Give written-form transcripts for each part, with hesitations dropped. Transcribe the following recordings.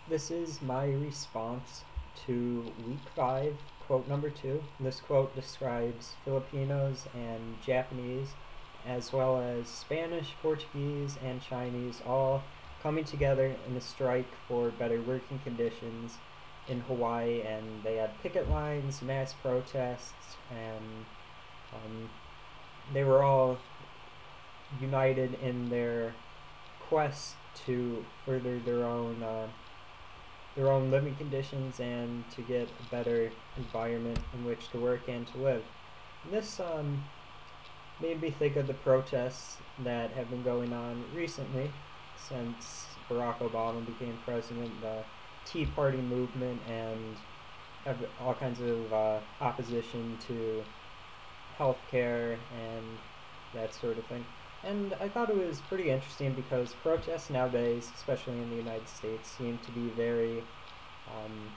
This is my response to week 5, quote number 2. This quote describes Filipinos and Japanese, as well as Spanish, Portuguese, and Chinese, all coming together in a strike for better working conditions in Hawaii. And they had picket lines, mass protests, and um, they were all united in their quest to further their own living conditions and to get a better environment in which to work and to live. And this made me think of the protests that have been going on recently since Barack Obama became president, the Tea Party movement, and have all kinds of opposition to healthcare and that sort of thing. And I thought it was pretty interesting because protests nowadays, especially in the United States, seem to be very um,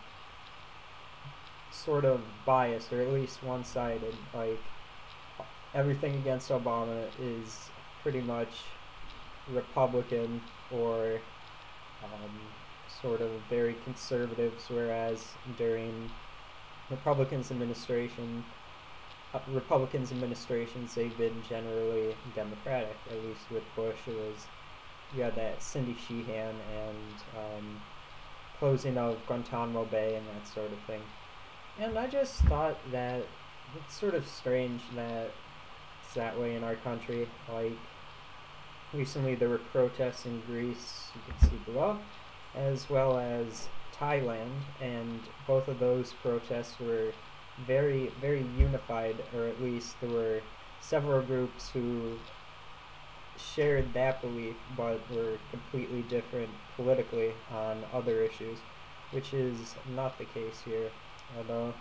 sort of biased, or at least one sided. Like, everything against Obama is pretty much Republican or um, sort of very conservatives, whereas during Republicans' administration, Republicans' administrations, they've been generally Democratic. At least with Bush, it was you had that Cindy Sheehan and closing of Guantanamo Bay and that sort of thing. And I just thought that it's sort of strange that it's that way in our country. Like, recently there were protests in Greece, you can see below, as well as Thailand, and both of those protests were very, very unified, or at least there were several groups who shared that belief but were completely different politically on other issues, which is not the case here. Although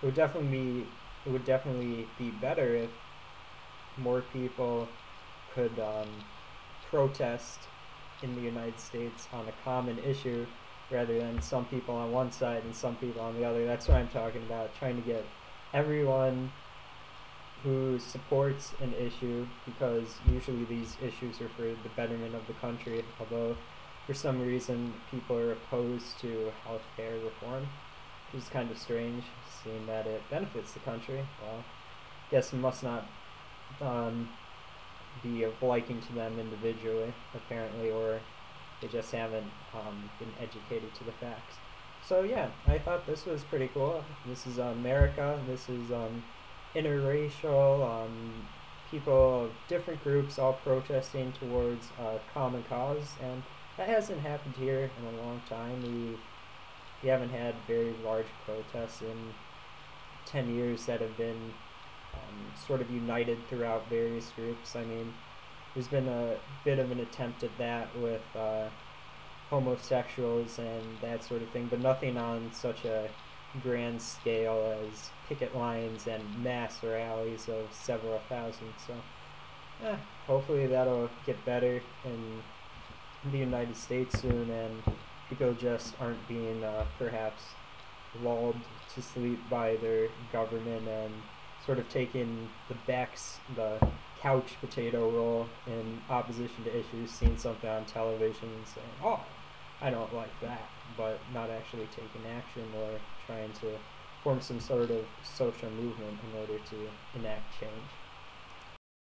it would definitely be better if more people could protest in the United States on a common issue rather than some people on one side and some people on the other. That's what I'm talking about, trying to get everyone who supports an issue, because usually these issues are for the betterment of the country, although for some reason people are opposed to healthcare reform, which is kind of strange, seeing that it benefits the country. Well, I guess it must not um, be of liking to them individually, apparently, or they just haven't been educated to the facts. So yeah, I thought this was pretty cool. This is America. This is interracial people of different groups all protesting towards a common cause, and that hasn't happened here in a long time. We haven't had very large protests in 10 years that have been sort of united throughout various groups. I mean, there's been a bit of an attempt at that with homosexuals and that sort of thing, but nothing on such a grand scale as picket lines and mass rallies of several thousand. So, hopefully that'll get better in the United States soon, and people just aren't being perhaps lulled to sleep by their government and sort of taking the couch potato role in opposition to issues, seeing something on television and saying, "Oh, I don't like that," but not actually taking action or trying to form some sort of social movement in order to enact change.